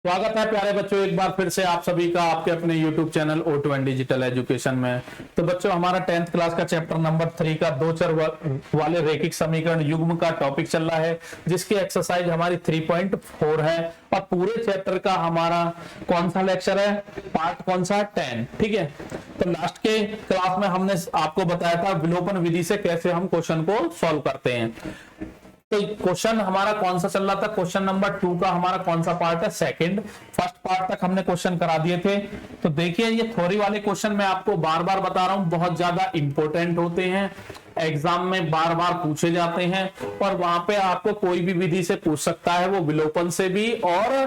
स्वागत है प्यारे बच्चों, एक बार फिर से आप सभी का आपके अपने YouTube channel O2N digital education में। तो बच्चों, हमारा 10th क्लास का चैप्टर नंबर 3 का दो चर वाले रैखिक समीकरण युग्म का टॉपिक चल रहा है, जिसकी एक्सरसाइज हमारी 3.4 है। और पूरे चैप्टर का हमारा कौन सा लेक्चर है, पार्ट कौन सा, 10। ठीक है। तो लास्ट के क्लास में हमने आपको बताया था विलोपन विधि से कैसे हम क्वेश्चन को सॉल्व करते हैं। तो क्वेश्चन हमारा कौन सा चल रहा था, क्वेश्चन नंबर 2 का हमारा कौन सा पार्ट है, सेकंड। फर्स्ट पार्ट तक हमने क्वेश्चन करा दिए थे। तो देखिए, ये थ्योरी वाले क्वेश्चन मैं आपको बार बार बता रहा हूं, बहुत ज्यादा इंपॉर्टेंट होते हैं, एग्जाम में बार बार पूछे जाते हैं। और वहां पे आपको कोई भी विधि से पूछ सकता है, वो विलोपन से भी और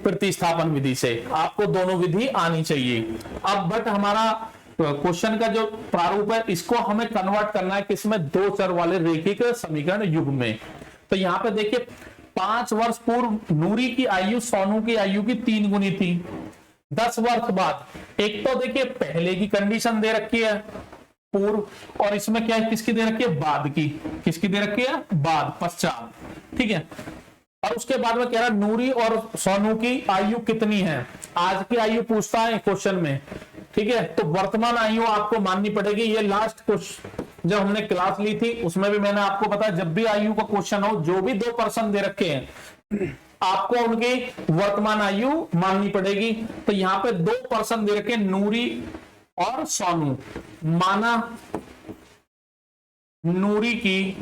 प्रतिस्थापन विधि से। आपको दोनों विधि आनी चाहिए। अब बट हमारा क्वेश्चन का जो प्रारूप है, इसको हमें कन्वर्ट करना है किसमें, दो चर वाले रैखिक समीकरण युग्म में। तो यहाँ पे देखिए, 5 वर्ष पूर्व नूरी की आयु सोनू की आयु की 3 गुनी थी। 10 वर्ष बाद, एक तो देखिए पहले की कंडीशन दे रखी है पूर्व, और इसमें क्या है, किसकी दे रखी है, बाद की। किसकी दे रखी है, बाद, पश्चात। ठीक है। और उसके बाद में कह रहा है नूरी और सोनू की आयु कितनी है। आज की आयु पूछता है क्वेश्चन में। ठीक है। तो वर्तमान आयु आपको माननी पड़ेगी। ये लास्ट क्वेश्चन जब हमने क्लास ली थी उसमें भी मैंने आपको बताया, जब भी आयु का क्वेश्चन हो, जो भी 2 पर्सन दे रखे हैं, आपको उनकी वर्तमान आयु माननी पड़ेगी। तो यहाँ पे 2 पर्सन दे रखे, नूरी और सोनू। माना नूरी की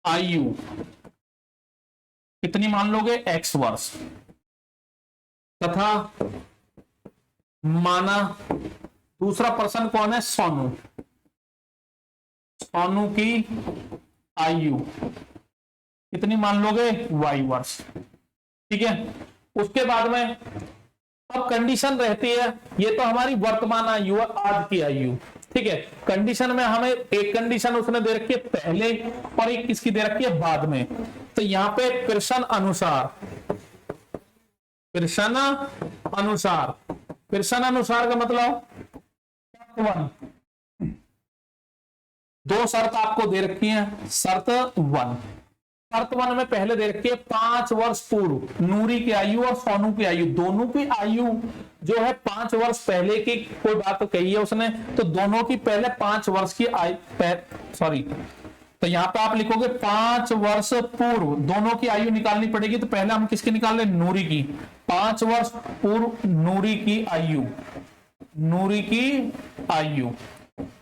आयु कितनी मान लोगे, x वर्ष, तथा माना दूसरा पर्सन कौन है, सोनू। सोनू की आयु कितनी मान लोगे, y वर्ष। ठीक है। उसके बाद में अब कंडीशन रहती है, ये तो हमारी वर्तमान आयु है, आज की आयु। ठीक है। कंडीशन में हमें एक कंडीशन उसने दे रखी है पहले, और एक किसकी दे रखी है, बाद में। तो यहां पे प्रश्न अनुसार, प्रश्न अनुसार, प्रश्न अनुसार का मतलब 1, 2 शर्त आपको दे रखी है। शर्त 1, शर्त 1 में पहले दे रखी है 5 वर्ष पूर्व नूरी की आयु और सोनू की आयु, दोनों की आयु जो है 5 वर्ष पहले की कोई बात तो कही है उसने, तो दोनों की पहले 5 वर्ष की सॉरी, तो यहां पे आप लिखोगे 5 वर्ष पूर्व, दोनों की आयु निकालनी पड़ेगी। तो पहले हम किसकी निकाल रहे, नूरी की। 5 वर्ष पूर्व नूरी की आयु, नूरी की आयु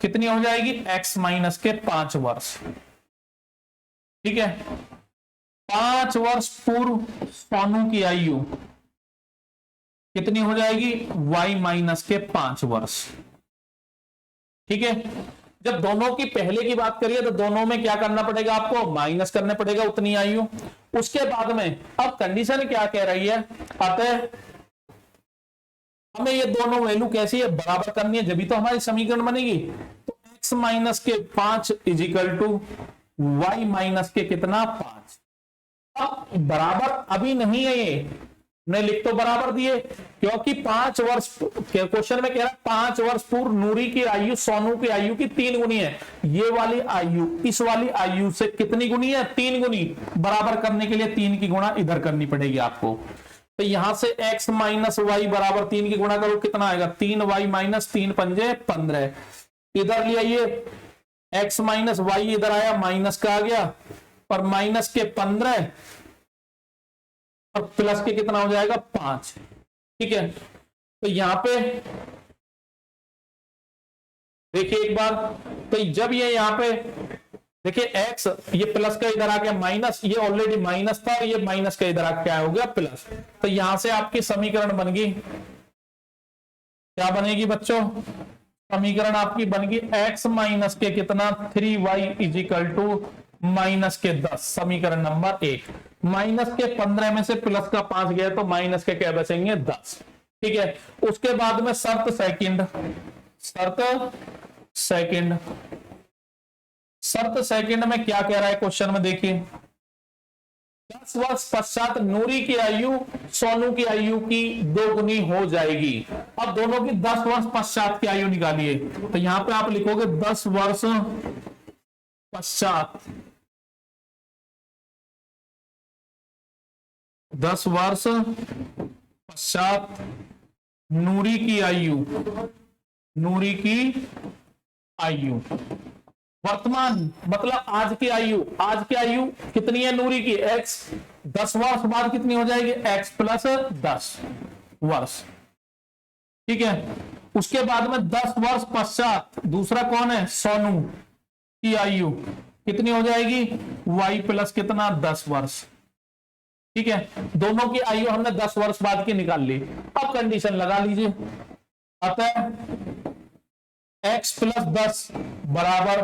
कितनी हो जाएगी, x माइनस के 5 वर्ष। ठीक है। 5 वर्ष पूर्व सोनू की आयु कितनी हो जाएगी, y माइनस के 5 वर्ष। ठीक है। जब दोनों की पहले की बात करिए तो दोनों में क्या करना पड़ेगा, आपको माइनस करने पड़ेगा उतनी आयु। उसके बाद में अब कंडीशन क्या कह रही है, अतः हमें ये दोनों वैल्यू कैसी है, बराबर करनी है, जब तो हमारी समीकरण बनेगी। तो x माइनस के 5 इजिकल टू y माइनस के कितना, 5। अब बराबर अभी नहीं है, ये ने लिख तो बराबर दिए, क्योंकि 5 वर्ष क्वेश्चन में कह रहा है 5 वर्ष पूर्व नूरी की आयु सोनू की आयु की 3 गुनी है। ये वाली आयु इस वाली आयु से कितनी गुनी है, 3 गुनी। बराबर करने के लिए 3 की गुणा इधर करनी पड़ेगी आपको। तो यहां से x माइनस वाई बराबर 3 की गुणा करो, कितना आएगा, 3y माइनस 3 पंजे 15। इधर ले आइए, x माइनस वाई इधर आया, माइनस का आ गया, और माइनस के 15 और प्लस के कितना हो जाएगा, 5। ठीक है। तो यहां पे देखिए एक बार, तो जब ये यहां पे देखिए x, ये प्लस का इधर आ गया माइनस, ये ऑलरेडी माइनस था, और ये माइनस का इधर आ क्या हो गया, प्लस। तो यहां से आपकी समीकरण बन गई, क्या बनेगी बच्चों, समीकरण आपकी बन गई x माइनस के कितना, 3y इजिकल टू माइनस के 10। समीकरण नंबर 1। माइनस के 15 में से प्लस का 5 गया, तो माइनस के क्या बचेंगे, 10। ठीक है। उसके बाद में शर्त सेकंड, शर्त सेकंड, शर्त सेकंड में क्या कह रहा है क्वेश्चन में, देखिए 10 वर्ष पश्चात नूरी की आयु सोनू की आयु की 2 गुनी हो जाएगी। अब दोनों की 10 वर्ष पश्चात की आयु निकालिए। तो यहां पे आप लिखोगे 10 वर्ष पश्चात 10 वर्ष पश्चात नूरी की आयु, नूरी की आयु, वर्तमान मतलब आज की आयु, आज की आयु कितनी है नूरी की, x, 10 वर्ष बाद कितनी हो जाएगी, x प्लस 10 वर्ष। ठीक है, उसके बाद में 10 वर्ष पश्चात दूसरा कौन है, सोनू की आयु कितनी हो जाएगी, y प्लस कितना 10 वर्ष। ठीक है, दोनों की आयु हमने 10 वर्ष बाद की निकाल ली। अब कंडीशन लगा लीजिए, अतः x प्लस 10 बराबर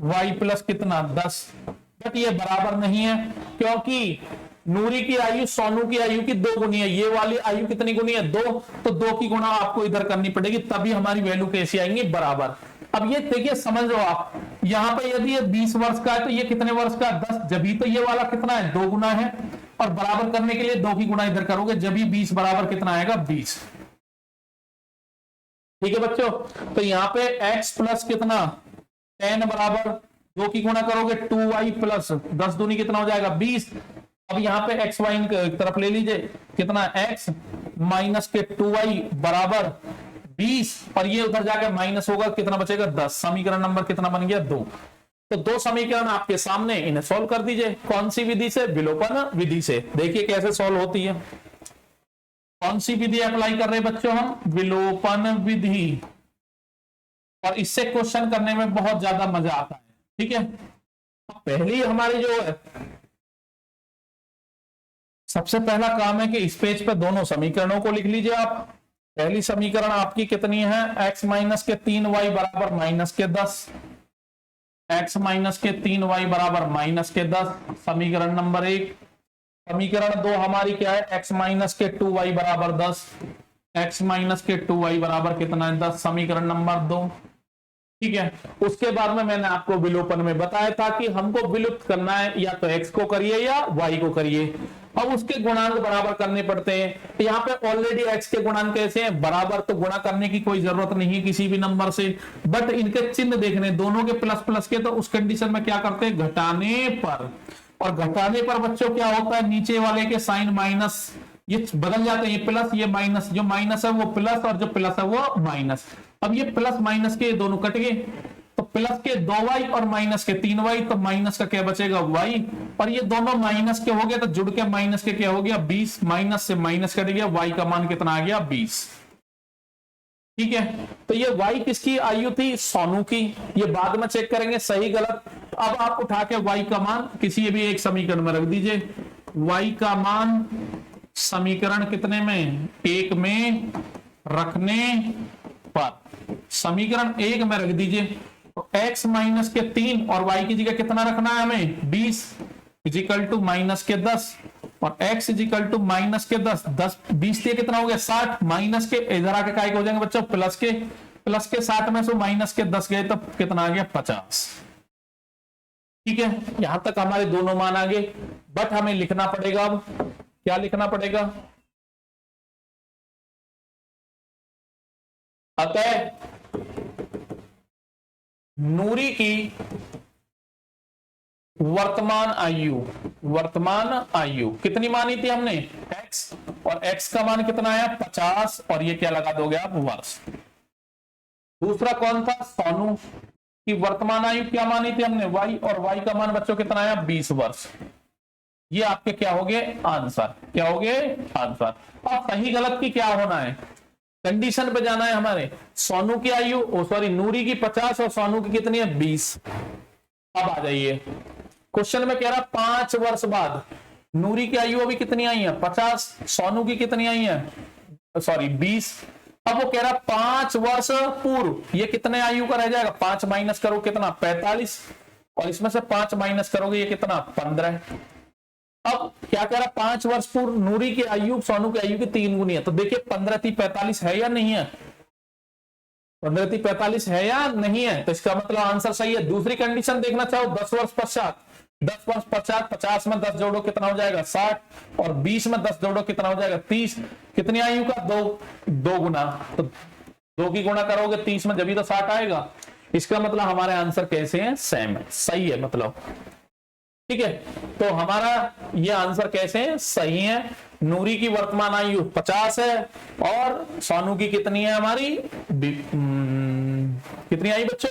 y प्लस कितना 10, बट ये बराबर नहीं है क्योंकि नूरी की आयु सोनू की आयु की 2 गुनी है, ये वाली आयु कितनी गुनी है 2, तो 2 की गुणा आपको इधर करनी पड़ेगी, तभी हमारी वैल्यू कैसी आएंगी, बराबर। अब ये देखिए समझ लो आप, यहां पे यदि ये 20 वर्ष का है तो ये कितने वर्ष का 10, जब तो ये वाला कितना है 2 गुना है, और बराबर करने के लिए 2 की गुणा इधर करोगे, जब 20 बराबर कितना आएगा 20। ठीक है बच्चों, तो यहाँ पे x प्लस कितना 10 बराबर 2 की गुणा करोगे 2y प्लस 10 दूनी कितना हो जाएगा 20। अब यहाँ पे x y की तरफ ले लीजिए, कितना x माइनस के 2y बराबर 20, और ये उधर जाकर माइनस होगा, कितना बचेगा 10। समीकरण नंबर कितना बन गया 2। तो 2 समीकरण आपके सामने, इन्हें सॉल्व कर दीजिए। कौन सी विधि से, विलोपन विधि से। देखिए कैसे सॉल्व होती है, कौन सी विधि अप्लाई कर रहे हैं बच्चों हम, विलोपन विधि, और इससे क्वेश्चन करने में बहुत ज्यादा मजा आता है। ठीक है, पहली हमारी जो है, सबसे पहला काम है कि इस पेज पे दोनों समीकरणों को लिख लीजिए आप। पहली समीकरण आपकी कितनी है, x माइनस के 3y बराबर माइनस के 10, x माइनस के 3y बराबर माइनस के 10, समीकरण नंबर 1। समीकरण 2 हमारी क्या है, x माइनस के 2y बराबर 10, x माइनस के 2y बराबर कितना है 10, समीकरण नंबर 2। ठीक है, उसके बाद में मैंने आपको विलोपन में बताया था कि हमको विलुप्त करना है, या तो x को करिए या y को करिए। अब उसके गुणांक बराबर करने पड़ते हैं। यहाँ पे ऑलरेडी x के गुणांक कैसे हैं, बराबर, तो गुणा करने की कोई जरूरत नहीं है किसी भी नंबर से, बट इनके चिन्ह देखने, दोनों के प्लस प्लस के, तो उस कंडीशन में क्या करते हैं, घटाने पर, और घटाने पर बच्चों क्या होता है, नीचे वाले के साइन माइनस ये बदल जाते हैं, ये प्लस ये माइनस, जो माइनस है वो प्लस और जो प्लस है वो माइनस। अब ये प्लस माइनस के दोनों कट गए, तो प्लस के 2y और माइनस के 3y, तो माइनस का क्या बचेगा y, और ये दोनों माइनस के हो गए, तो जुड़ के माइनस के क्या हो गया 20, माइनस से माइनस कट गया, y का मान कितना आ गया 20। ठीक है, तो ये y किसकी आयु थी, सोनू की, ये बाद में चेक करेंगे सही गलत। अब आप उठा के y का मान किसी भी एक समीकरण में रख दीजिए, y का मान समीकरण कितने में, 1 में रखने पर, समीकरण 1 में रख दीजिए, तो x माइनस के 3 और y की जगह कितना रखना है हमें 20 इजिकल टू माइनस के 10, और x इजिकल टू माइनस के 10, 20 से कितना हो गया 60, माइनस के इधर आके काय हो जाएंगे बच्चों, प्लस के 60 में से माइनस के 10 गए, तो कितना आ गया 50। ठीक है, यहां तक हमारे दोनों मान आ गए, बट हमें लिखना पड़ेगा, अब क्या लिखना पड़ेगा, अतः नूरी की वर्तमान आयु कितनी मानी थी हमने x, और x का मान कितना है 50, और ये क्या लगा दोगे आप वर्ष। दूसरा कौन था, सोनू की वर्तमान आयु क्या मानी थी हमने y, और y का मान बच्चों कितना है 20 वर्ष। ये आपके क्या हो गए आंसर, क्या हो गए आंसर। अब सही गलत की क्या होना है, कंडीशन पे जाना है हमारे, सोनू की आयु नूरी की 50 और सोनू की कितनी है 20। अब आ जाइए, क्वेश्चन में कह रहा 5 वर्ष बाद, नूरी की आयु अभी कितनी आई है 50, सोनू की कितनी आई है 20। अब वो कह रहा 5 वर्ष पूर्व, ये कितने आयु का रह जाएगा, 5 माइनस करो कितना 45, और इसमें से 5 माइनस करोगे ये कितना 15। अब क्या कह रहा 5 वर्ष पूर्व नूरी की आयु सोनू की आयु की 3 गुनी है, तो देखिए 15 × 45 है या नहीं है, 15 × 45 है या नहीं है, तो इसका मतलब आंसर सही है। दूसरी कंडीशन देखना चाहो 10 वर्ष पश्चात, 10 वर्ष पश्चात 50 में 10 जोड़ो कितना हो जाएगा 60, और 20 में 10 जोड़ो कितना हो जाएगा 30, कितनी आयु का 2 गुना, तो 2 की गुणा करोगे 30 में, जब ही तो 60 आएगा। इसका मतलब हमारे आंसर कैसे हैं, सेम है, सही है मतलब। ठीक है, तो हमारा ये आंसर कैसे है, सही है। नूरी की वर्तमान आयु 50 है और सोनू की कितनी है हमारी, कितनी आई बच्चों,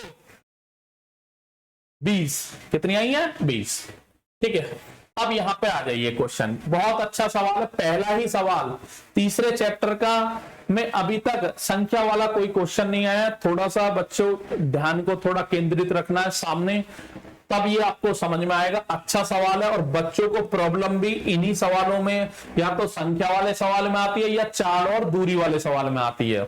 20। कितनी आई है, 20। ठीक है, अब यहां पे आ जाइए क्वेश्चन, बहुत अच्छा सवाल है, पहला ही सवाल तीसरे चैप्टर का में अभी तक संख्या वाला कोई क्वेश्चन नहीं आया। थोड़ा सा बच्चों ध्यान को थोड़ा केंद्रित रखना है सामने, तब ये आपको समझ में आएगा। अच्छा सवाल है और बच्चों को प्रॉब्लम भी इन्हीं सवालों में, या तो संख्या वाले सवाल में आती है या चार और दूरी वाले सवाल में आती है।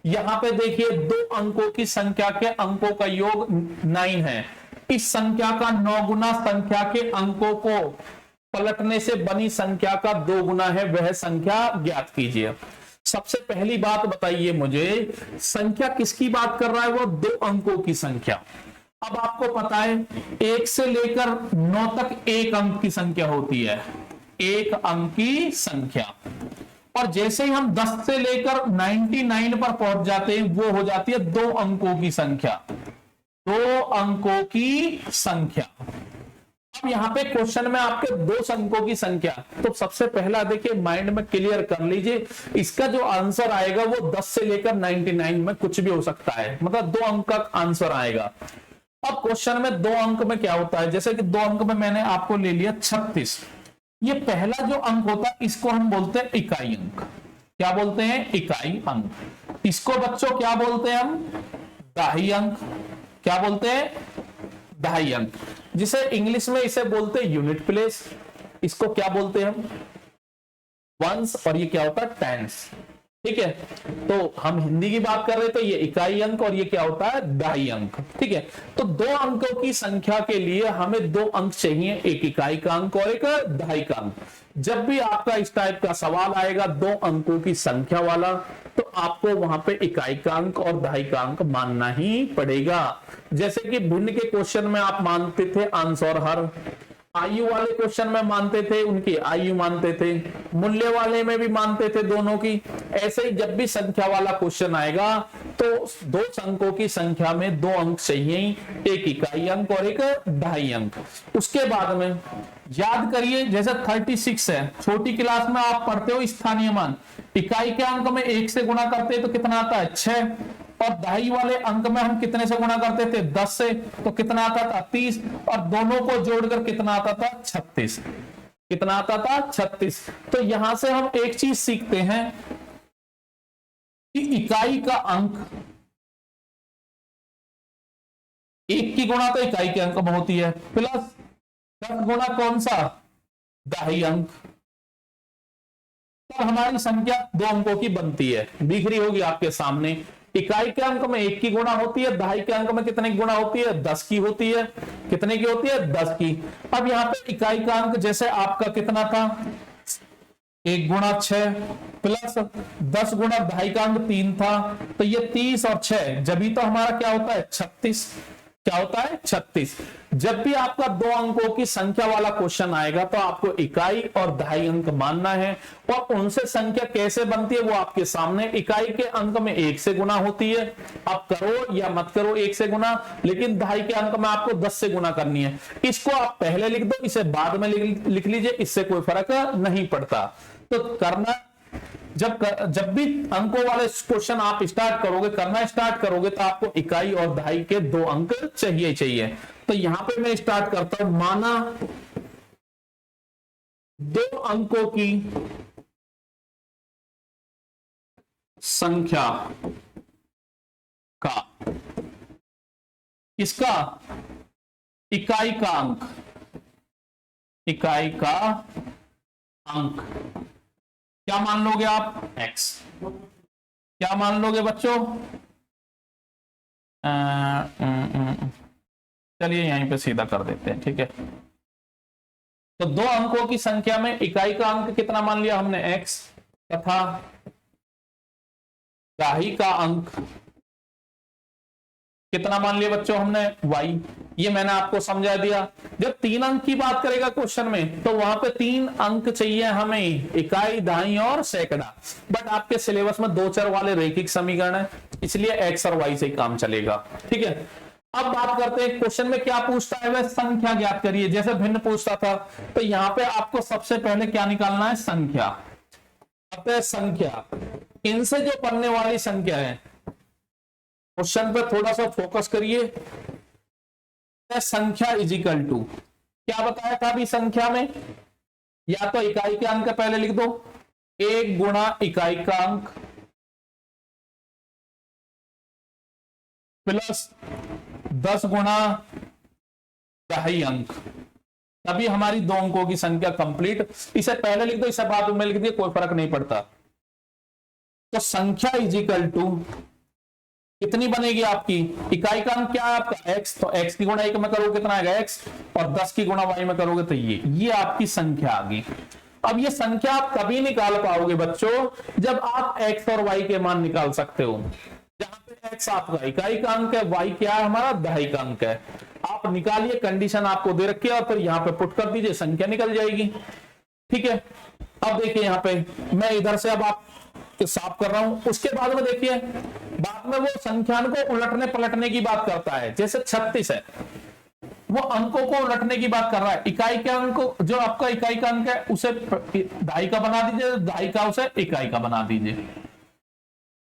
यहां पे देखिए 2 अंकों की संख्या के अंकों का योग 9 है। इस संख्या का 9 गुना संख्या के अंकों को पलटने से बनी संख्या का 2 गुना है, वह संख्या ज्ञात कीजिए। सबसे पहली बात बताइए मुझे, संख्या किसकी बात कर रहा है, वो 2 अंकों की संख्या। अब आपको पता है 1 से लेकर 9 तक 1 अंक की संख्या होती है, 1 अंक की संख्या। और जैसे ही हम 10 से लेकर 99 पर पहुंच जाते हैं, वो हो जाती है 2 अंकों की संख्या, 2 अंकों की संख्या। अब यहां पे क्वेश्चन में आपके 2 अंकों की संख्या, तो सबसे पहला देखिए माइंड में क्लियर कर लीजिए, इसका जो आंसर आएगा वो 10 से लेकर 99 में कुछ भी हो सकता है, मतलब 2 अंक का आंसर आएगा। अब क्वेश्चन में 2 अंक में क्या होता है, जैसे कि 2 अंक में मैंने आपको ले लिया 36, ये पहला जो अंक होता है इसको हम बोलते हैं इकाई अंक। क्या बोलते हैं, इकाई अंक। इसको बच्चों क्या बोलते हैं हम, दहाई अंक। क्या बोलते हैं, दहाई अंक, जिसे इंग्लिश में इसे बोलते हैं यूनिट प्लेस। इसको क्या बोलते हैं हम, वंस, और ये क्या होता है, टेंस। ठीक है, तो हम हिंदी की बात कर रहे थे, ये इकाई अंक और ये क्या होता है, दहाई अंक। ठीक है, तो 2 अंकों की संख्या के लिए हमें 2 अंक चाहिए, एक इकाई का अंक और एक दहाई का अंक। जब भी आपका इस टाइप का सवाल आएगा 2 अंकों की संख्या वाला, तो आपको वहां पे इकाई का अंक और दहाई का अंक मानना ही पड़ेगा। जैसे कि भिन्न के क्वेश्चन में आप मानते थे अंश और हर, आयु वाले क्वेश्चन में मानते थे उनकी आयु मानते थे, मूल्य वाले में भी मानते थे दोनों की। ऐसे ही जब भी संख्या वाला क्वेश्चन आएगा तो 2 अंकों की संख्या में 2 अंक चाहिए, एक इकाई अंक और एक दहाई अंक। उसके बाद में याद करिए, जैसे 36 है, छोटी क्लास में आप पढ़ते हो स्थानीय मान, इकाई के अंक में 1 से गुणा करते हैं तो कितना आता है, 6, और दहाई वाले अंक में हम कितने से गुणा करते थे, 10 से, तो कितना आता था, 30, और दोनों को जोड़कर कितना आता था, 36। कितना आता था, 36। तो यहां से हम एक चीज सीखते हैं कि इकाई का अंक 1 की गुणा तो इकाई के अंक में होती है, प्लस 10 गुणा कौन सा, दहाई अंक, तो हमारी संख्या 2 अंकों की बनती है। दिख रही होगी आपके सामने, इकाई के अंक में 1 की गुणा होती है, दहाई के अंक में कितने की गुणा होती है, 10 की होती है। कितने की होती है, 10 की। अब यहाँ पे इकाई का अंक जैसे आपका कितना था, 1 गुणा 6 प्लस 10 गुणा दहाई का अंक 3 था, तो ये 30 और 6, जब ही तो हमारा क्या होता है, 36। क्या होता है, 36। जब भी आपका 2 अंकों की संख्या वाला क्वेश्चन आएगा तो आपको इकाई और दहाई अंक मानना है, और उनसे संख्या कैसे बनती है वो आपके सामने। इकाई के अंक में 1 से गुणा होती है, आप करो या मत करो 1 से गुणा, लेकिन दहाई के अंक में आपको 10 से गुणा करनी है। इसको आप पहले लिख दो, इसे बाद में लिख लीजिए, इससे कोई फर्क नहीं पड़ता। तो करना, जब भी अंकों वाले क्वेश्चन आप करना स्टार्ट करोगे तो आपको इकाई और दहाई के 2 अंक चाहिए। तो यहां पे मैं स्टार्ट करता हूं, माना 2 अंकों की संख्या का इसका इकाई का अंक क्या मान लोगे आप, x। क्या मान लोगे बच्चों, चलिए यहीं पे सीधा कर देते हैं। ठीक है, तो 2 अंकों की संख्या में इकाई का अंक कितना मान लिया हमने, x, तथा दहाई का अंक कितना मान लिया बच्चों हमने, y। ये मैंने आपको समझा दिया। जब 3 अंक की बात करेगा क्वेश्चन में तो वहां पे 3 अंक चाहिए हमें, इकाई, दहाई और सैकड़ा। बट आपके सिलेबस में 2 चर वाले रैखिक समीकरण है, इसलिए x और y से ही काम चलेगा। ठीक है, अब बात करते हैं क्वेश्चन में क्या पूछता है, वह संख्या ज्ञात करिए। जैसे भिन्न पूछता था तो यहां पे आपको सबसे पहले क्या निकालना है, संख्या। अतः संख्या, इनसे जो बनने वाली संख्या है, क्वेश्चन पे थोड़ा सा फोकस करिए। संख्या इज इक्वल टू, क्या बताया था अभी संख्या में, या तो इकाई के अंक पहले लिख दो, 1 गुणा इकाई का अंक प्लस 10 गुणा दहाई अंक, तभी हमारी 2 अंकों की संख्या कंप्लीट। इसे पहले लिख दो, इसे बाद में लिख दिए, कोई फर्क नहीं पड़ता। तो संख्या इज इक्वल टू कितनी बनेगी आपकी, इकाई का अंक क्या है आपका x, तो x की गुणा 1 में करोगे कितना आएगा x, और 10 की गुणा y में करोगे तो ये आपकी संख्या आ गई। अब ये संख्या आप कभी निकाल पाओगे बच्चों जब आप x और y के मान निकाल सकते हो। जहां पे x आपका इकाई का अंक है, y क्या है हमारा दहाई का अंक है। आप निकालिए, कंडीशन आपको दे रखी है, और फिर यहां पे पुट कर दीजिए, संख्या निकल जाएगी। ठीक है, अब देखिए यहां पे मैं इधर से अब आप साफ कर रहा हूं। उसके बाद में देखिए, बाद में वो संख्यान को उलटने पलटने की बात करता है। जैसे 36 है, वो अंकों को उलटने की बात कर रहा है। इकाई के अंक, जो आपका इकाई का अंक है उसे दहाई का बना दीजिए, दहाई का उसे इकाई का बना दीजिए,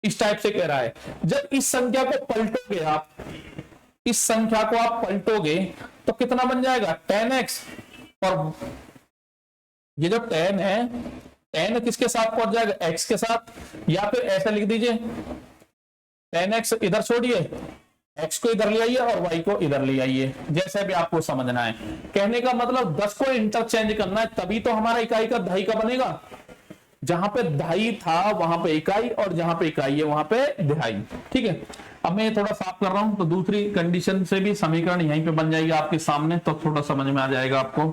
इस टाइप से कह रहा है। जब इस संख्या को पलटोगे आप, इस संख्या को आप पलटोगे तो कितना बन जाएगा 10x, और ये जो 10 है, 10 किसके साथ पहुंच जाएगा, x के साथ। या फिर ऐसे लिख दीजिए, 10x इधर छोड़िए, x को इधर ले आइए और y को इधर ले आइए, जैसे भी आपको समझना है। कहने का मतलब 10 को इंटरचेंज करना है, तभी तो हमारा इकाई का दहाई का बनेगा। जहां पे दहाई था वहां पे इकाई, और जहां पे इकाई है वहां पे दहाई। ठीक है, अब मैं ये थोड़ा साफ कर रहा हूं, तो दूसरी कंडीशन से भी समीकरण यहीं पे बन जाएगी आपके सामने, तो थोड़ा समझ में आ जाएगा आपको।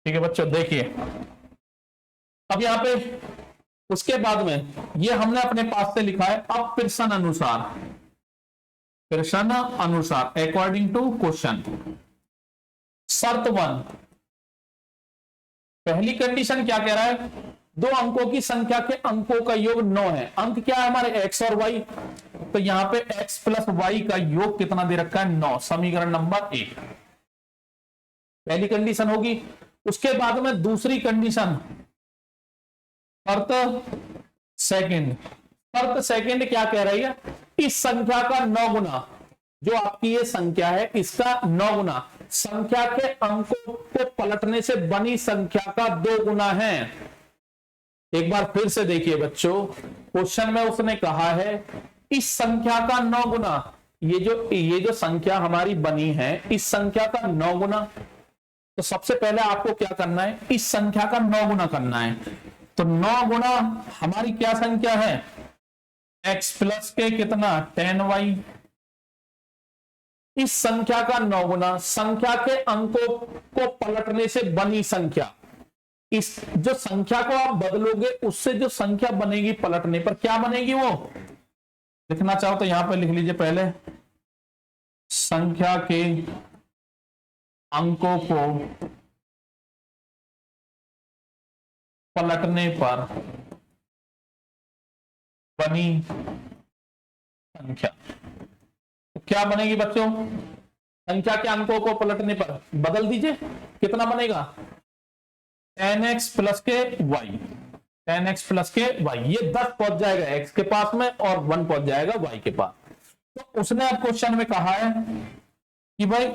ठीक है बच्चों, देखिए अब यहां पे उसके बाद में ये हमने अपने पास से लिखा है। अब प्रश्न अनुसार, प्रश्न अनुसार अकॉर्डिंग टू क्वेश्चन, शर्त 1, पहली कंडीशन क्या कह रहा है, 2 अंकों की संख्या के अंकों का योग 9 है। अंक क्या है हमारे x और y, तो यहां पे x प्लस y का योग कितना दे रखा है 9, समीकरण नंबर 1, पहली कंडीशन होगी। उसके बाद में दूसरी कंडीशन, शर्त सेकंड, शर्त सेकंड क्या कह रही है, इस संख्या का 9 गुना, जो आपकी ये संख्या है इसका 9 गुना संख्या के अंकों को पलटने से बनी संख्या का 2 गुना है। एक बार फिर से देखिए बच्चों, क्वेश्चन में उसने कहा है इस संख्या का 9 गुना, ये जो संख्या हमारी बनी है इस संख्या का 9 गुना। तो सबसे पहले आपको क्या करना है, इस संख्या का 9 गुना करना है। तो 9 गुना हमारी क्या संख्या है, x प्लस के कितना 10y, इस संख्या का 9 गुना संख्या के अंकों को पलटने से बनी संख्या। इस जो संख्या को आप बदलोगे उससे जो संख्या बनेगी पलटने पर क्या बनेगी, वो लिखना चाहो तो यहां पे लिख लीजिए पहले, संख्या के अंकों को पलटने पर बनी संख्या। तो क्या बनेगी बच्चों, संख्या के अंकों को पलटने पर बदल दीजिए, कितना बनेगा 10x प्लस के y, 10x प्लस के y, ये 10 पहुंच जाएगा x के पास में और 1 पहुंच जाएगा y के पास। तो उसने अब क्वेश्चन में कहा है कि भाई,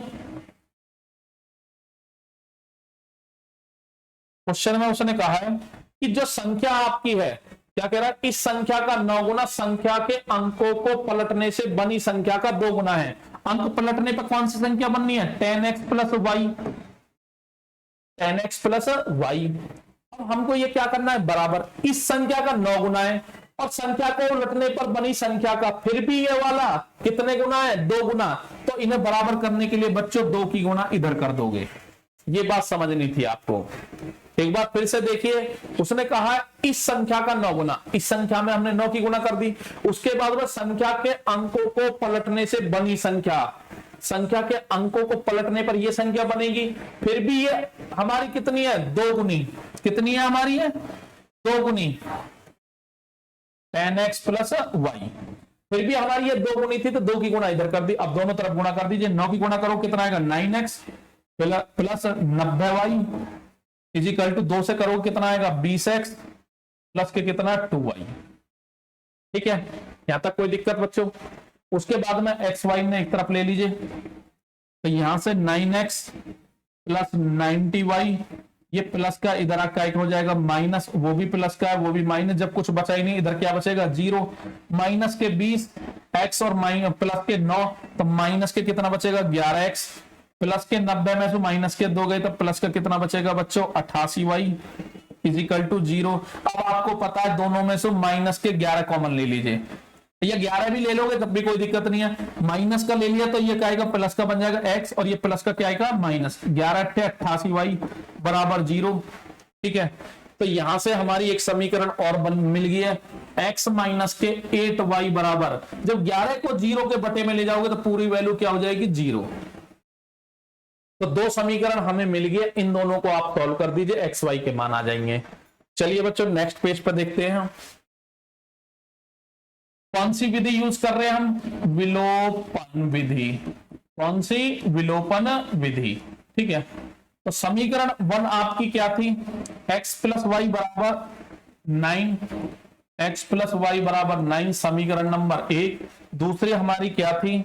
क्वेश्चन में उसने कहा है कि जो संख्या आपकी है, क्या कह रहा है, इस संख्या का 9 गुना संख्या के अंकों को पलटने से बनी संख्या का 2 गुना है। अंक पलटने पर कौन सी संख्या बननी है, 10x plus Y, 10x plus Y. अब हमको ये क्या करना है, बराबर इस संख्या का 9 गुना है और संख्या को उलटने पर बनी संख्या का फिर भी ये वाला कितने गुना है, 2 गुना। तो इन्हें बराबर करने के लिए बच्चों 2 की गुणा इधर कर दोगे। ये बात समझनी थी आपको। एक बार फिर से देखिए, उसने कहा इस संख्या का 9 गुना, इस संख्या में हमने 9 की गुणा कर दी। उसके बाद में संख्या के अंकों को पलटने से बनी संख्या, संख्या के अंकों को पलटने पर यह संख्या बनेगी। फिर भी ये हमारी कितनी है, 2 गुनी, कितनी है हमारी है 2 गुनी 10x प्लस वाई। फिर भी हमारी ये 2 गुनी थी तो 2 की गुणा इधर कर दी। अब दोनों तरफ गुणा कर दीजिए, 9 की गुणा करो कितना आएगा 9x plus 90y is equal to 2 से करो कितना आएगा 20x प्लस के कितना 2y। ठीक है, यहां तक कोई दिक्कत बच्चों? उसके बाद में एक्स वाई ने एक तरफ ले लीजिए, तो यहां से 9x प्लस 90y, ये प्लस का इधर आकर एक हो जाएगा माइनस, वो भी प्लस का है वो भी माइनस, जब कुछ बचा ही नहीं इधर क्या बचेगा 0, माइनस के 20 x और माइनस प्लस के 9 तो माइनस के कितना बचेगा 11x प्लस के 90 में से माइनस के 2 गए तो प्लस का कितना बचेगा बच्चों 88y इजिकल टू 0। अब आपको पता है दोनों में से माइनस के 11 कॉमन ले लीजिए, ये 11 भी ले लोगे तब भी कोई दिक्कत नहीं है। माइनस का ले लिया तो ये क्या आएगा प्लस का बन जाएगा x और ये प्लस का क्या आएगा माइनस, 11 88y बराबर 0। ठीक है, तो यहां से हमारी एक समीकरण और मिल गई है, x माइनस के 8y बराबर, जब 11 को 0 के बटे में ले जाओगे तो पूरी वैल्यू क्या हो जाएगी 0। तो 2 समीकरण हमें मिल गए, इन दोनों को आप सॉल्व कर दीजिए, एक्स वाई के मान आ जाएंगे। चलिए बच्चों नेक्स्ट पेज पर देखते हैं हम कौन सी विधि यूज कर रहे हैं हम, विलोपन विधि। कौन सी, विलोपन विधि। ठीक है, तो समीकरण 1 आपकी क्या थी, x प्लस वाई बराबर 9, x प्लस वाई बराबर 9 समीकरण नंबर 1। दूसरी हमारी क्या थी,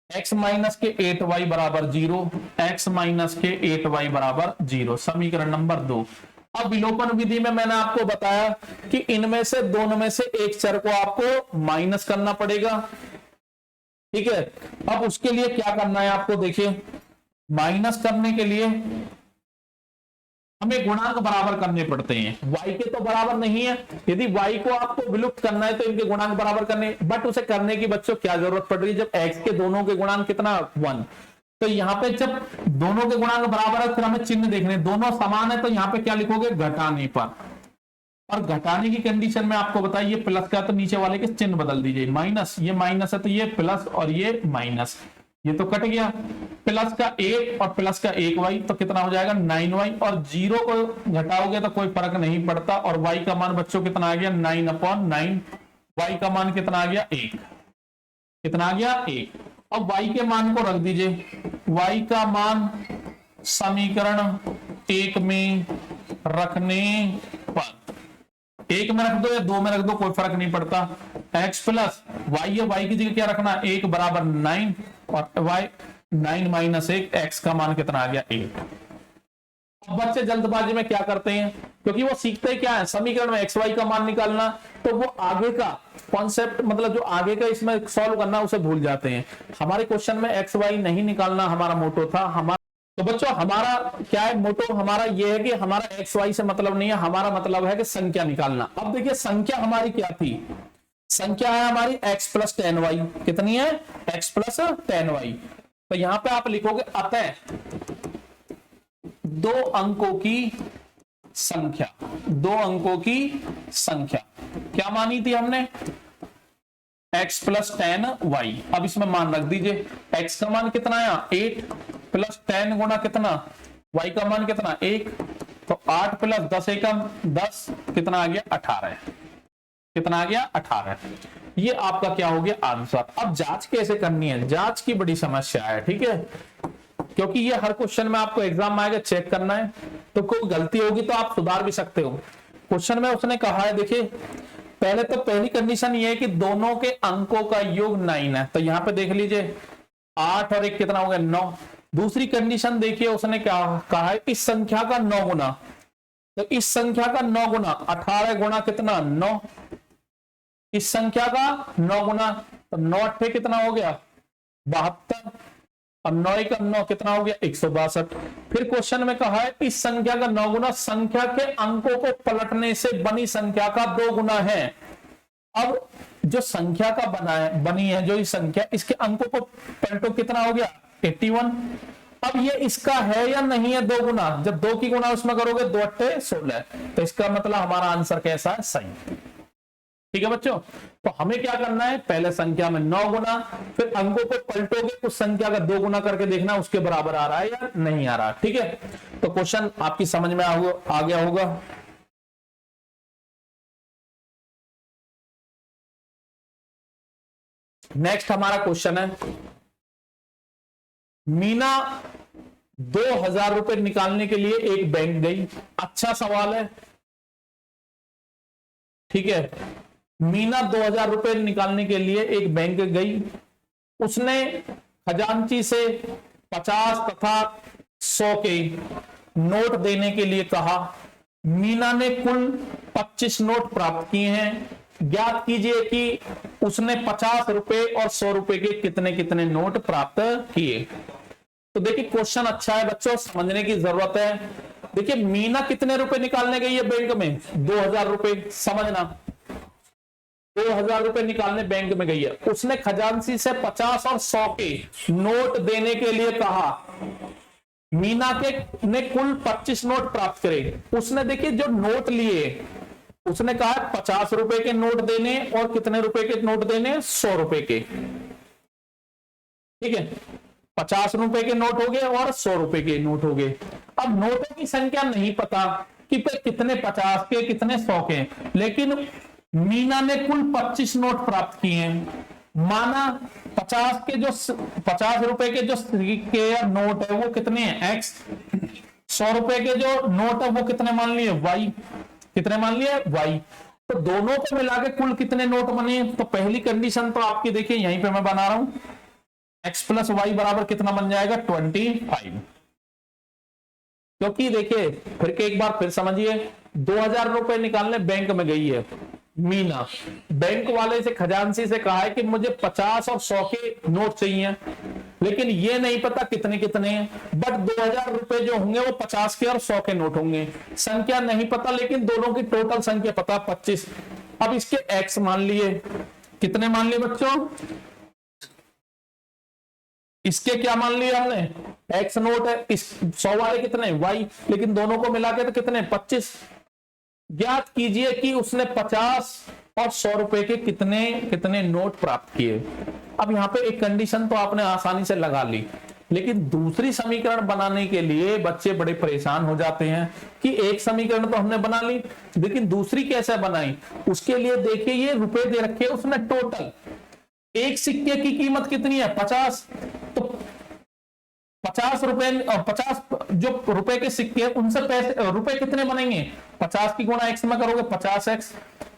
x माइनस के 8y बराबर 0, x माइनस के 8y बराबर 0 समीकरण नंबर 2। अब विलोपन विधि में मैंने आपको बताया कि इनमें से दोनों में से एक चर को आपको माइनस करना पड़ेगा। ठीक है, अब उसके लिए क्या करना है आपको, देखिए माइनस करने के लिए हमें गुणांक बराबर करने पड़ते हैं, y के तो बराबर नहीं है, यदि y को आपको विलुप्त करना है तो इनके गुणांक बराबर करने, बट उसे करने की बच्चों क्या जरूरत पड़ रही है, जब x के दोनों के गुणांक कितना 1, तो यहाँ पे जब दोनों के गुणांक बराबर है फिर हमें चिन्ह देखने, दोनों समान है तो यहाँ पे क्या लिखोगे घटाने पर, और घटाने की कंडीशन में आपको बताइए प्लस का तो नीचे वाले के चिन्ह बदल दीजिए, माइनस, ये माइनस है तो ये प्लस और ये माइनस, ये तो कट गया, प्लस का 8 और प्लस का 1y तो कितना हो जाएगा 9y, और 0 को घटाओगे तो कोई फर्क नहीं पड़ता, और y का मान बच्चों कितना आ गया 9/9, y का मान कितना आ गया 1, कितना आ गया 1। अब y के मान को रख दीजिए, y का मान समीकरण 1 में रखने पर, 1 में रख दो या 2 में रख दो कोई फर्क नहीं पड़ता, x प्लस वाई है, y की जगह क्या रखना 1 बराबर 9 और y 9 माइनस 1, x का मान कितना आ गया 1। अब बच्चे जल्दबाजी में क्या करते हैं, क्योंकि वो सीखते क्या है समीकरण में x y का मान निकालना, तो वो आगे का कॉन्सेप्ट मतलब जो आगे का इसमें सॉल्व करना उसे भूल जाते हैं। हमारे क्वेश्चन में x y नहीं निकालना हमारा मोटो था, हमारा तो बच्चों हमारा क्या है मोटो, हमारा ये है कि हमारा एक्स वाई से मतलब नहीं है, हमारा मतलब है कि संख्या निकालना। अब देखिए संख्या हमारी क्या थी, संख्या है हमारी x प्लस 10y, कितनी है x प्लस 10y, तो यहां पे आप लिखोगे अतः 2 अंकों की संख्या, 2 अंकों की संख्या क्या मानी थी हमने x प्लस 10y। अब इसमें मान रख दीजिए, x का मान कितना आया 8 प्लस 10 गुना कितना y का मान कितना 1, तो 8 प्लस 10 एकम 10 कितना आ गया 18, कितना आ गया 18। ये आपका क्या हो गया आंसर। अब जांच कैसे करनी है, जांच की बड़ी समस्या है, ठीक है, क्योंकि ये हर क्वेश्चन में आपको एग्जाम में आएगा चेक करना है, तो कोई गलती होगी तो आप सुधार भी सकते हो। क्वेश्चन में उसने कहा है, देखिए पहले तो पहली कंडीशन ये है कि दोनों के अंकों का योग 9 है, तो यहां पे देख लीजिए 8 और 1 कितना हो गया 9। दूसरी कंडीशन देखिए उसने क्या कहा है, इस संख्या का 9 गुना, तो इस संख्या का 9 गुना 18 गुना कितना 9, इस संख्या का 9 गुना, तो 9 अट्ठे कितना हो गया 72, अब 9 का 9 कितना हो गया 162। फिर क्वेश्चन में कहा है इस संख्या का 9 गुना संख्या के अंकों को पलटने से बनी संख्या का 2 गुना है। अब जो संख्या का बनी है जो इस संख्या, इसके अंकों को पलटो कितना हो गया 81। अब ये इसका है या नहीं है 2 गुना, जब 2 की गुना उसमें करोगे 2 अट्ठे 16, तो इसका मतलब हमारा आंसर कैसा है सही। ठीक है बच्चों, तो हमें क्या करना है, पहले संख्या में 9 गुना, फिर अंकों को पलटोगे उस संख्या का 2 गुना करके देखना उसके बराबर आ रहा है या नहीं आ रहा। ठीक है, तो क्वेश्चन आपकी समझ में आ गया होगा। नेक्स्ट हमारा क्वेश्चन है, मीना 2000 रुपए निकालने के लिए एक बैंक गई। अच्छा सवाल है, ठीक है। मीना 2000 रुपए निकालने के लिए एक बैंक गई। उसने खजांची से 50 तथा 100 के नोट देने के लिए कहा। मीना ने कुल 25 नोट प्राप्त किए हैं। ज्ञात कीजिए कि उसने 50 रुपए और 100 रुपए के कितने कितने नोट प्राप्त किए। तो देखिए क्वेश्चन अच्छा है बच्चों, समझने की जरूरत है। देखिए मीना कितने रुपए निकालने गई है बैंक में? 2000 रुपए। समझना, 2000 रुपए निकालने बैंक में गई है। उसने खजांची से 50 और 100 के नोट देने के लिए कहा। मीना के ने कुल 25 नोट प्राप्त करे। उसने देखिए जो नोट लिए, उसने कहा 50 रुपए के नोट देने और कितने रुपए के नोट देने? 100 रुपए के। ठीक है, 50 रुपए के नोट हो गए और 100 रुपए के नोट हो गए। अब नोटों की संख्या नहीं पता कि कितने 50 के कितने 100 के, लेकिन मीना ने कुल 25 नोट प्राप्त किए हैं। माना 50 रुपए के जो सिक्के नोट है वो कितने हैं? एक्स। 100 रुपए के जो नोट है वो कितने मान लिए? वाई। कितने मान लिए? वाई। तो दोनों को मिला के कुल कितने नोट बने? तो पहली कंडीशन तो आपकी देखिए यहीं पे मैं बना रहा हूं, एक्स प्लस वाई बराबर कितना बन जाएगा? 25। क्योंकि देखिए फिर एक बार फिर समझिए, 2000 रुपए निकालने बैंक में गई है मीना। बैंक वाले से खजांची से कहा है कि मुझे 50 और 100 के नोट चाहिए, लेकिन ये नहीं पता कितने कितने हैं। बट 2000 रुपए जो होंगे वो 50 के और 100 के नोट होंगे। संख्या नहीं पता, लेकिन दोनों की टोटल संख्या पता 25। अब इसके एक्स मान लिए। कितने मान लिए बच्चों? इसके क्या मान लिया हमने? एक्स नोट है। इस 100 वाले कितने? वाई। लेकिन दोनों को मिला के तो कितने? 25। ज्ञात कीजिए कि उसने 50 और 100 रुपए के कितने कितने नोट प्राप्त किए। अब यहां पे एक कंडीशन तो आपने आसानी से लगा ली, लेकिन दूसरी समीकरण बनाने के लिए बच्चे बड़े परेशान हो जाते हैं कि एक समीकरण तो हमने बना ली, लेकिन दूसरी कैसे बनाई? उसके लिए देखिए ये रुपए दे रखे उसने टोटल। एक सिक्के की कीमत कितनी है? 50। तो 50 रुपए, 50 जो रुपए के सिक्के उनसे पैसे रुपए कितने बनेंगे? 50 की गुणा एक्स में करोगे 50x।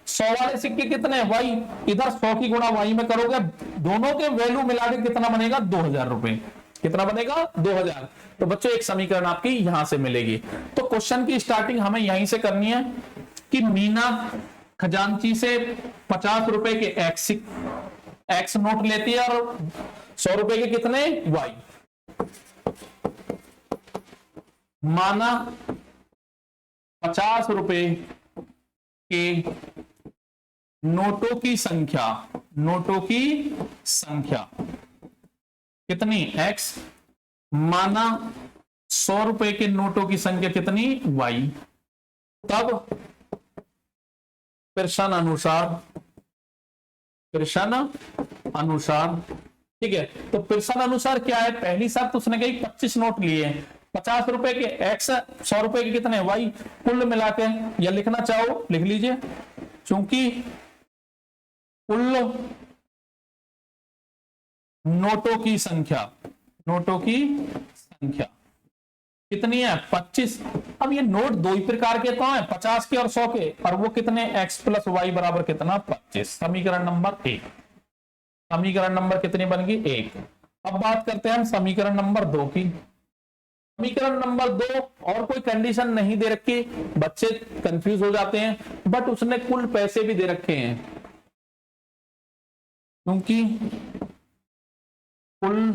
100 वाले सिक्के कितने? वाई। इधर 100 की गुणा वाई में करोगे, दोनों के वैल्यू मिला के कितना बनेगा? 2000 रुपए। कितना बनेगा? 2000। तो बच्चों एक समीकरण आपकी यहां से मिलेगी। तो क्वेश्चन की स्टार्टिंग हमें यहीं से करनी है कि मीना खजांची से 50 रुपए के एक्स नोट लेती है और 100 रुपए के कितने? वाई। माना 50 रुपए के नोटों की संख्या कितनी? एक्स। माना 100 रुपए के नोटों की संख्या कितनी? वाई। तब प्रश्न अनुसार, ठीक है। तो प्रश्न अनुसार क्या है? पहली शर्त उसने कही 25 नोट लिए हैं, 50 रुपए के एक्स, 100 रुपए के कितने? वाई। कुल मिला के, या लिखना चाहो लिख लीजिए, क्योंकि कुल नोटों की संख्या कितनी है? 25। अब ये नोट दो ही प्रकार के तो हैं, 50 के और 100 के, और वो कितने? एक्स प्लस वाई बराबर कितना? 25। समीकरण नंबर 1। समीकरण नंबर कितनी बन गई? 1। अब बात करते हैं हम समीकरण नंबर 2 की। समीकरण नंबर 2 और कोई कंडीशन नहीं दे रखी, बच्चे कंफ्यूज हो जाते हैं, बट उसने कुल पैसे भी दे रखे हैं, क्योंकि कुल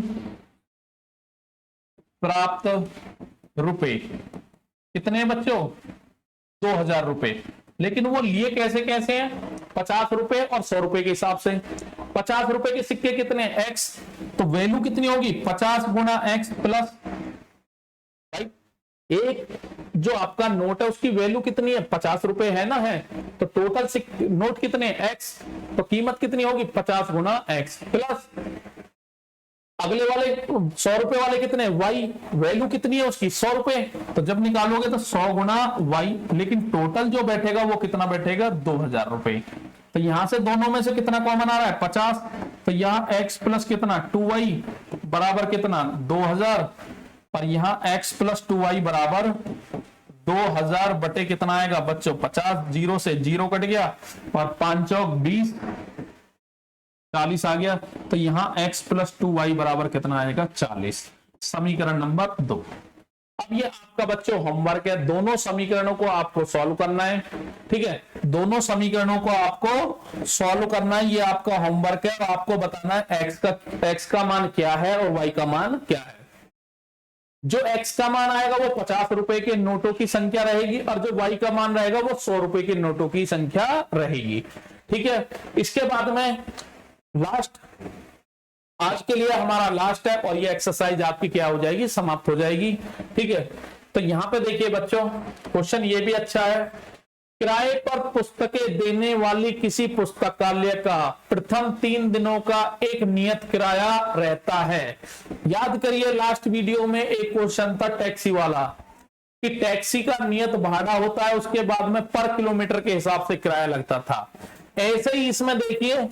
प्राप्त रुपए कितने बच्चों? 2000 रुपए। लेकिन वो लिए कैसे कैसे हैं? 50 रुपए और 100 रुपए के हिसाब से। 50 रुपए के सिक्के कितने? एक्स। तो वैल्यू कितनी होगी? 50 गुना एक्स प्लस एक जो आपका नोट है उसकी वैल्यू कितनी है? 50 रुपए है ना, है। तो टोटल नोट कितने? एक्स। तो कीमत कितनी होगी? 50 गुना एक्स प्लस अगले वाले 100 रुपए वाले कितने? वाई। वैल्यू कितनी है उसकी? 100 रुपए। तो जब निकालोगे तो 100 गुना वाई, लेकिन टोटल जो बैठेगा वो कितना बैठेगा? 2000 रुपए। तो यहां से दोनों में से कितना कॉमन आ रहा है 50, तो यहाँ x प्लस कितना 2y बराबर कितना 2000, और यहाँ x प्लस 2y बराबर 2000 बटे कितना आएगा बच्चों 50, जीरो से जीरो कट गया और 5 चौक 20, 40 आ गया। तो यहाँ x प्लस 2y बराबर कितना आएगा 40, समीकरण नंबर 2। अब ये आपका बच्चों होमवर्क है, दोनों समीकरणों को आपको सॉल्व करना है। ठीक है, दोनों समीकरणों को आपको सॉल्व करना है, ये आपका होमवर्क है। और आपको बताना है x का मान क्या है और y का मान क्या है। जो x का मान आएगा वो 50 रुपए के नोटों की संख्या रहेगी, और जो y का मान रहेगा वो 100 रुपए के नोटों की संख्या रहेगी। ठीक है, इसके बाद में लास्ट, आज के लिए हमारा लास्ट है, और ये एक्सरसाइज आपकी क्या हो जाएगी, समाप्त हो जाएगी। ठीक है, तो यहां पे देखिए बच्चों, क्वेश्चन ये भी अच्छा है। किराए पर पुस्तकें देने वाली किसी पुस्तकालय का प्रथम 3 दिनों का एक नियत किराया रहता है। याद करिए लास्ट वीडियो में एक क्वेश्चन था टैक्सी वाला, कि टैक्सी का नियत भाड़ा होता है, उसके बाद में पर किलोमीटर के हिसाब से किराया लगता था। ऐसे ही इसमें देखिए,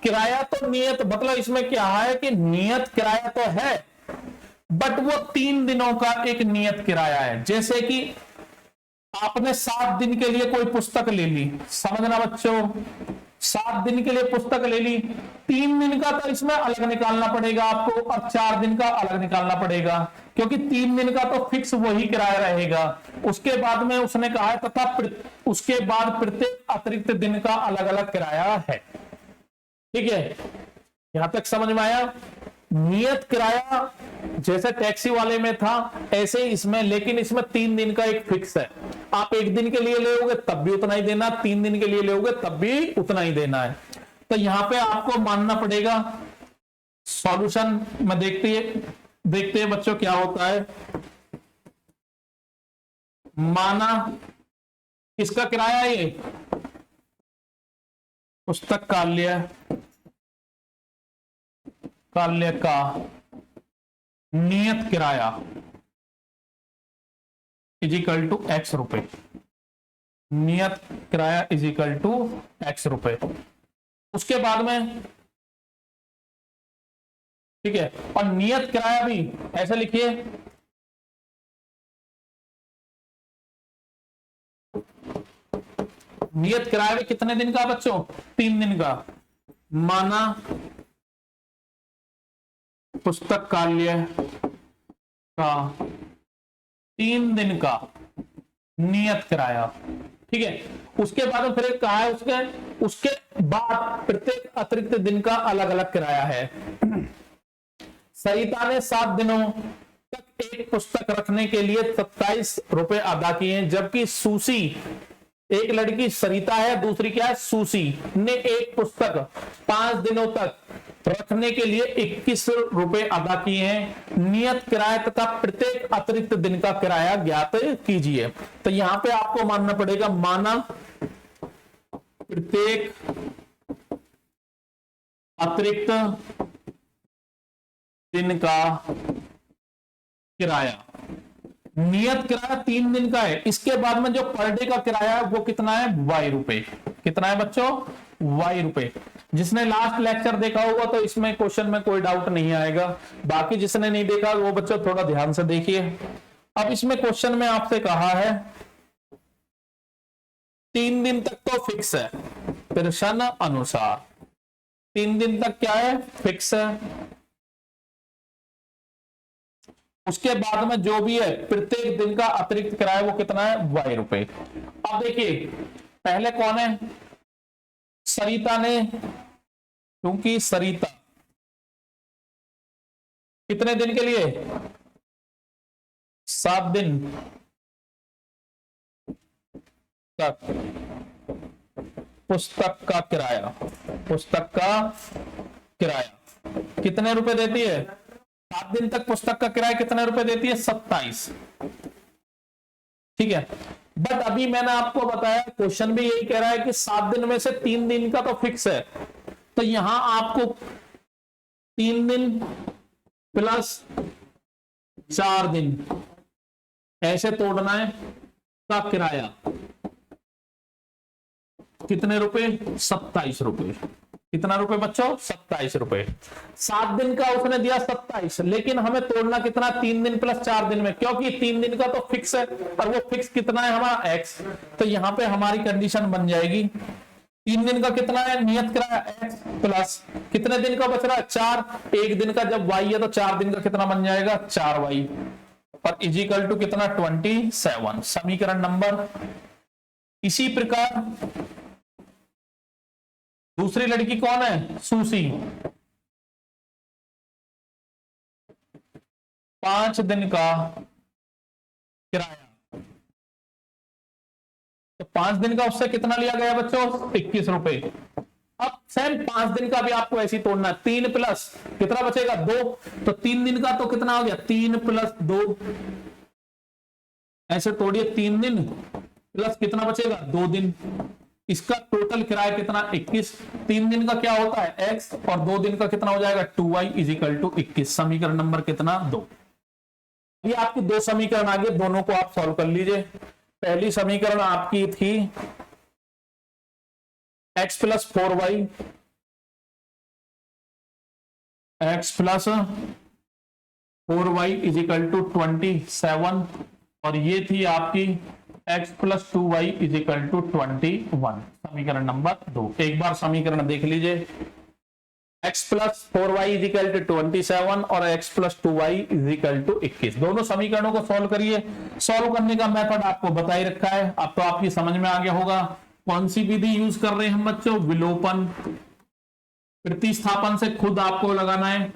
किराया तो नियत, मतलब इसमें क्या है कि नियत किराया तो है, बट वो 3 दिनों का एक नियत किराया है। जैसे कि आपने 7 दिन के लिए कोई पुस्तक ले ली, समझना बच्चों, 7 दिन के लिए पुस्तक ले ली, 3 दिन का तो इसमें अलग निकालना पड़ेगा आपको, और 4 दिन का अलग निकालना पड़ेगा, क्योंकि 3 दिन का तो फिक्स वही किराया रहेगा। उसके बाद में उसने कहा है तथा उसके बाद प्रत्येक अतिरिक्त दिन का अलग अलग किराया है। ठीक है, यहां तक समझ में आया। नियत किराया जैसे टैक्सी वाले में था ऐसे इसमें, लेकिन इसमें 3 दिन का एक फिक्स है। आप 1 दिन के लिए लोगे तब भी उतना ही देना, 3 दिन के लिए लोगे तब भी उतना ही देना है। तो यहां पे आपको मानना पड़ेगा। सॉल्यूशन में देखते हैं बच्चों क्या होता है। माना किसका किराया, ये पुस्तकालय का नियत किराया इजिकल टू x रुपए, नियत किराया इजिकल टू x रुपए। उसके बाद में ठीक है, और नियत किराया भी ऐसे लिखिए, नियत किराया भी कितने दिन का बच्चों 3 दिन का। माना पुस्तकालय का 3 दिन का नियत किराया। ठीक है, उसके बाद फिर कहा है उसके बाद प्रत्येक अतिरिक्त दिन का अलग अलग किराया है। सरिता ने 7 दिनों तक एक पुस्तक रखने के लिए 27 रुपए अदा किए, जबकि सूसी, एक लड़की सरिता है, दूसरी क्या है सूसी, ने एक पुस्तक 5 दिनों तक रखने के लिए 21 रुपए अदा किए हैं। नियत किराया तथा प्रत्येक अतिरिक्त दिन का किराया ज्ञात कीजिए। तो यहां पे आपको मानना पड़ेगा, माना प्रत्येक अतिरिक्त दिन का किराया, नियत किराया 3 दिन का है। इसके बाद में जो पर डे का किराया है वो कितना है y रुपए। कितना है बच्चों y रुपए। जिसने लास्ट लेक्चर देखा होगा तो इसमें क्वेश्चन में कोई डाउट नहीं आएगा, बाकी जिसने नहीं देखा वो बच्चों थोड़ा ध्यान से देखिए। अब इसमें क्वेश्चन में आपसे कहा है 3 दिन तक तो फिक्स है, प्रश्न अनुसार 3 दिन तक क्या है फिक्स है। उसके बाद में जो भी है प्रत्येक दिन का अतिरिक्त किराया वो कितना है y रुपए। अब देखिए पहले कौन है, सरिता ने, क्योंकि सरिता कितने दिन के लिए 7 दिन तक पुस्तक का किराया कितने रुपए देती है, 7 दिन तक पुस्तक का किराया कितने रुपए देती है 27। ठीक है, बट अभी मैंने आपको बताया क्वेश्चन भी यही कह रहा है कि 7 दिन में से 3 दिन का तो फिक्स है, तो यहां आपको 3 दिन प्लस 4 दिन ऐसे तोड़ना है का किराया। कितने रुपए? 27 रुपए। कितना रुपए बच्चों? 27 रुपए। 7 दिन का उसने दिया 27, लेकिन हमें तोड़ना कितना? 3 दिन प्लस 4 दिन में, क्योंकि 3 दिन का तो फिक्स है और वो फिक्स कितना है हमारा? एक्स। तो यहां पे हमारी कंडीशन बन जाएगी 3 दिन का कितना है? नियत किराया एक्स प्लस कितने दिन का बच रहा है? 4। एक दिन का जब वाई है तो 4 दिन का कितना बन जाएगा? 4y और इजिकल टू कितना? 27। समीकरण नंबर। इसी प्रकार दूसरी लड़की कौन है? सुसी। 5 दिन का किराया, तो 5 दिन का उससे कितना लिया गया बच्चों? 21 रुपए। अब सेम 5 दिन का भी आपको ऐसे ही तोड़ना है। 3 प्लस कितना बचेगा? 2। तो 3 दिन का तो कितना हो गया? 3 प्लस 2। ऐसे तोड़िए, 3 दिन प्लस कितना बचेगा? 2 दिन। इसका टोटल किराया कितना? 21। 3 दिन का क्या होता है? x और 2 दिन का कितना हो जाएगा? 2y is equal to 21। समीकरण नंबर कितना? 2। ये आपकी 2 समीकरण आगे, दोनों को आप सॉल्व कर लीजिए। पहली समीकरण आपकी थी x plus 4y, x plus 4y equal to 27, और ये थी आपकी x plus 2y is equal to 21। समीकरण नंबर 2। एक बार समीकरण देख लीजिए। x plus 4y equal to 27 और x plus 2y is equal to 21। दोनों समीकरणों को सॉल्व करिए। सॉल्व करने का मेथड आपको बता ही रखा है, अब तो आपकी समझ में आ गया होगा। कौन सी विधि यूज कर रहे हैं हम बच्चों? विलोपन। प्रतिस्थापन से खुद आपको लगाना है,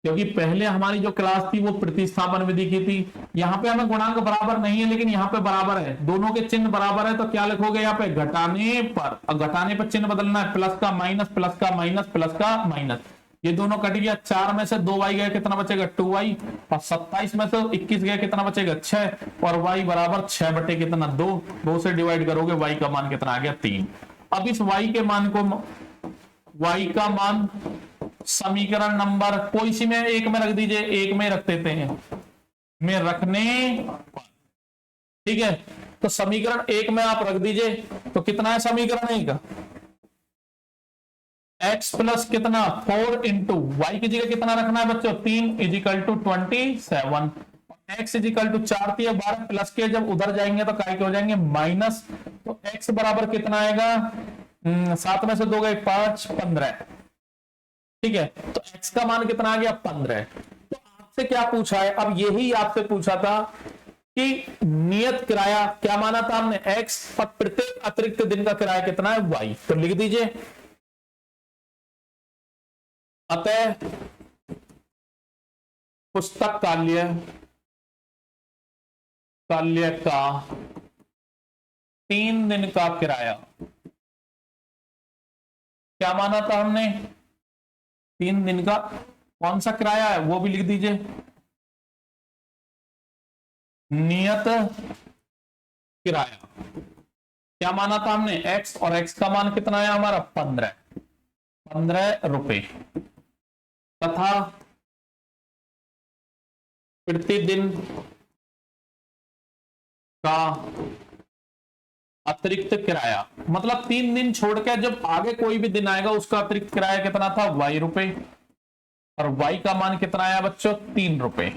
क्योंकि पहले हमारी जो क्लास थी वो प्रतिस्थापन विधि की थी। यहाँ पे हमें गुणांक बराबर नहीं है, लेकिन यहाँ पे बराबर है, दोनों के चिन्ह बराबर है, तो क्या लिखोगे यहाँ पे? घटाने पर, और घटाने पर चिन्ह बदलना है, प्लस का माइनस, प्लस का माइनस, प्लस का माइनस। ये दोनों कट गया। 4 में से 2y गया, कितना बचेगा? 2y। और 27 में से 21 गया, कितना बचेगा? 6। और y बराबर 6 बटे कितना? 2। 2 से डिवाइड करोगे, y का मान कितना आ गया? 3। अब इस y के मान को, y का मान समीकरण नंबर कोई सी में एक में रख दीजिए, एक में रख देते हैं, में रखने पर, ठीक है। तो समीकरण 1 में आप रख दीजिए, तो कितना है समीकरण 1? x प्लस कितना? 4 इंटू वाई की जगह कितना रखना है बच्चों? 3 equal to 27। x equal to 4 थी, 12 प्लस के जब उधर जाएंगे तो काय के हो जाएंगे? माइनस। तो x बराबर कितना आएगा? 7 में से 2 गए 5, 15। ठीक है, तो x का मान कितना आ गया? 15। तो आपसे क्या पूछा है? अब यही आपसे पूछा था कि नियत किराया क्या माना था हमने? x, और प्रत्येक अतिरिक्त दिन का किराया कितना है? y। तो लिख दीजिए, अतः पुस्तक काल्य का 3 दिन का किराया क्या माना था हमने? 3 दिन का कौन सा किराया है वो भी लिख दीजिए। नियत किराया क्या माना था हमने? x, और x का मान कितना है हमारा? 15 रुपए, तथा प्रतिदिन का अतिरिक्त किराया, मतलब 3 दिन छोड़कर जब आगे कोई भी दिन आएगा उसका अतिरिक्त किराया कितना था? y रुपए, और y का मान कितना आया बच्चों? 3 रुपए।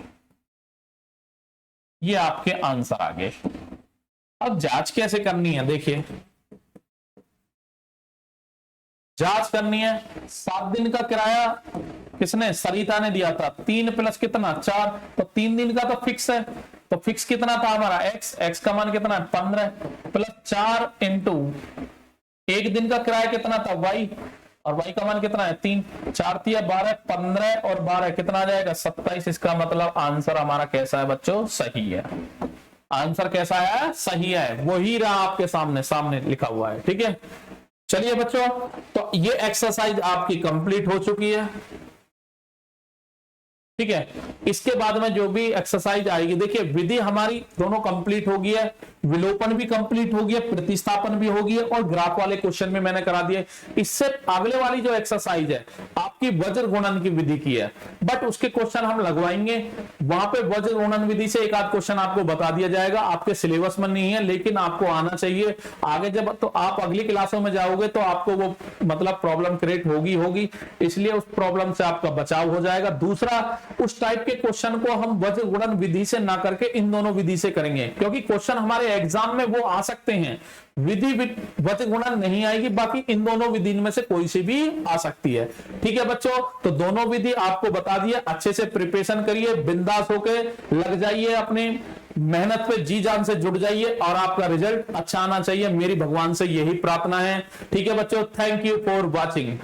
ये आपके आंसर आ गए। अब जांच कैसे करनी है? देखिए, जांच करनी है। 7 दिन का किराया किसने? सरिता ने दिया था। 3 प्लस कितना? 4। तो 3 दिन का तो फिक्स है, तो फिक्स कितना था हमारा? x का मान कितना है? 15 प्लस 4 इंटू एक दिन का किराया कितना था? y, और y का मान कितना है? 3। 4 थी 12, 15 और 12 कितना आ जाएगा? 27। इसका मतलब आंसर हमारा कैसा है बच्चों? सही है। आंसर कैसा है? सही है। वही रहा आपके सामने लिखा हुआ है। ठीक है, चलिए बच्चों, तो ये एक्सरसाइज आपकी कंप्लीट हो चुकी है। ठीक है। इसके बाद में जो भी एक्सरसाइज आएगी, देखिए विधि हमारी दोनों कंप्लीट हो गई है, विलोपन भी कंप्लीट हो गया, प्रतिस्थापन भी हो गया और ग्राफ वाले क्वेश्चन में मैंने करा दिए। इससे अगले वाली जो एक्सरसाइज है आपकी वज्र गुणन की विधि की है, बट उसके क्वेश्चन हम लगवाएंगे, वहां पे वज्र गुणन विधि से एक आध क्वेश्चन आपको बता दिया जाएगा, आपके सिलेबस में नहीं है लेकिन आपको आना चाहिए आगे जब तो आप अगली क्लासों में जाओगे तो आपको वो मतलब प्रॉब्लम क्रिएट होगी, इसलिए उस प्रॉब्लम से आपका बचाव हो जाएगा। दूसरा, उस टाइप के क्वेश्चन को हम वज्र गुणन विधि से ना करके इन दोनों विधि से करेंगे, क्योंकि क्वेश्चन हमारे एग्जाम में वो आ सकते हैं, विधि वज्र गुणन नहीं आएगी, बाकी इन दोनों विधि में से कोई सी भी आ सकती है। ठीक है बच्चों, तो दोनों विधि आपको बता दिए, अच्छे से प्रिपरेशन करिए, बिंदास होके लग जाइए, अपनी मेहनत पे जी जान से जुट जाइए और आपका रिजल्ट अच्छा आना चाहिए, मेरी भगवान से यही प्रार्थना है। ठीक है बच्चों, थैंक यू फॉर वॉचिंग।